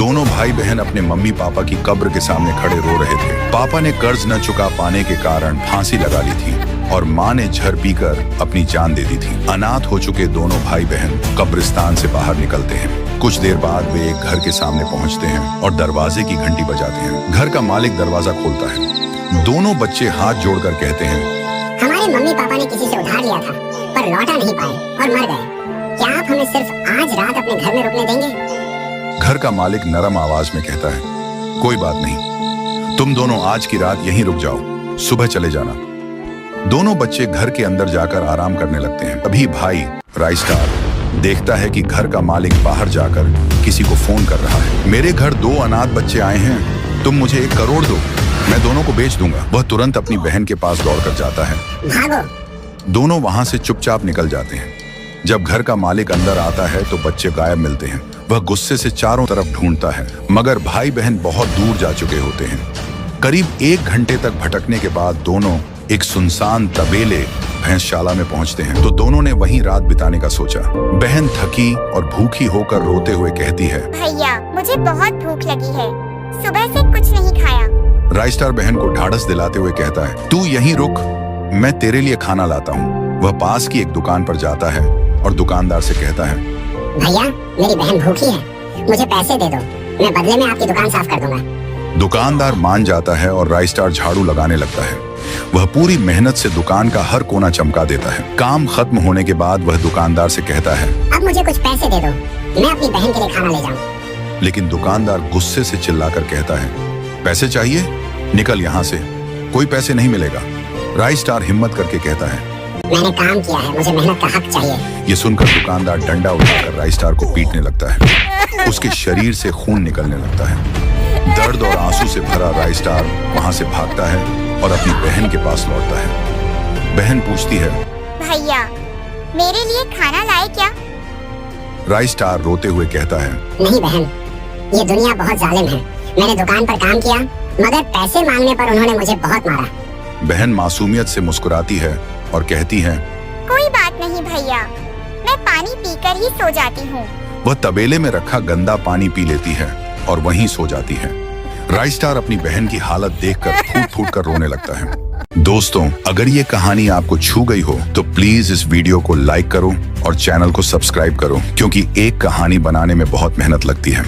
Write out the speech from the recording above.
दोनों भाई बहन अपने मम्मी पापा की कब्र के सामने खड़े रो रहे थे। पापा ने कर्ज न चुका पाने के कारण फांसी लगा ली थी और माँ ने जहर पीकर अपनी जान दे दी थी। अनाथ हो चुके दोनों भाई बहन कब्रिस्तान से बाहर निकलते हैं। कुछ देर बाद वे एक घर के सामने पहुंचते हैं और दरवाजे की घंटी बजाते हैं। घर का मालिक दरवाजा खोलता है। दोनों बच्चे हाथ जोड़कर कहते हैं, हमारे मम्मी पापा ने किसी से उधार लिया था पर लौटा नहीं पाए और मर गए। क्या आप हमें सिर्फ आज रात अपने घर में रुकने देंगे? घर का मालिक नरम आवाज में कहता है, कोई बात नहीं, तुम दोनों आज की रात यहीं रुक जाओ, सुबह चले जाना। दोनों बच्चे घर के अंदर जाकर आराम करने लगते हैं। अभी भाई राइस्टार देखता है कि घर का मालिक बाहर जाकर किसी को फोन कर रहा है। मेरे घर 2 अनाथ बच्चे आए हैं, तुम मुझे 1 करोड़ दो, मैं दोनों को बेच दूंगा। वह तुरंत अपनी बहन के पास दौड़कर जाता है। भागो। दोनों वहां से चुपचाप निकल जाते हैं। जब घर का मालिक अंदर आता है तो बच्चे गायब मिलते हैं। वह गुस्से से चारों तरफ ढूंढता है, मगर भाई बहन बहुत दूर जा चुके होते हैं। करीब 1 घंटे तक भटकने के बाद दोनों एक सुनसान तबेले भैंसशाला में पहुंचते हैं तो दोनों ने वहीं रात बिताने का सोचा। बहन थकी और भूखी होकर रोते हुए कहती है, भैया मुझे बहुत भूख लगी है, सुबह से कुछ नहीं खाया। राइस्टार बहन को ढाढ़स दिलाते हुए कहता है, तू यहीं रुक, मैं तेरे लिए खाना लाता हूँ। वह पास की एक दुकान पर जाता है और दुकानदार से कहता है, भैया मेरी बहन भूखी है, मुझे पैसे दे दो, मैं बदले में आपकी दुकान साफ कर दूंगा। दुकानदार मान जाता है और राइस्टार झाड़ू लगाने लगता है। वह पूरी मेहनत से दुकान का हर कोना चमका देता है। काम खत्म होने के बाद वह दुकानदार से कहता है, अब मुझे कुछ पैसे दे दो, मैं अपनी बहन के लिए खाना ले जाऊं। लेकिन दुकानदार गुस्से से चिल्लाकर कहता है, पैसे चाहिए? निकल यहाँ से, कोई पैसे नहीं मिलेगा। राइस्टार हिम्मत करके कहता है, मैंने काम किया है, मुझे मेहनत का हक चाहिए। ये सुनकर दुकानदार डंडा उठाकर राइस्टार को पीटने लगता है। उसके शरीर से खून निकलने लगता है। दर्द और आंसू से भरा राइस्टार वहां से भागता है और अपनी बहन के पास लौटता है। बहन पूछती है, भैया मेरे लिए खाना लाए क्या? राइस्टार रोते हुए कहता है, नहीं बहन, ये दुनिया बहुत जालिम है। मैंने दुकान पर काम किया मगर पैसे मांगने पर उन्होंने मुझे बहुत मारा। बहन मासूमियत से मुस्कुराती है और कहती है, कोई बात नहीं भैया, मैं पानी पीकर ही सो जाती हूँ। वह तबेले में रखा गंदा पानी पी लेती है और वहीं सो जाती है। राइस्टार अपनी बहन की हालत देखकर फूट फूट कर रोने लगता है। दोस्तों, अगर ये कहानी आपको छू गई हो तो प्लीज इस वीडियो को लाइक करो और चैनल को सब्सक्राइब करो, क्योंकि एक कहानी बनाने में बहुत मेहनत लगती है।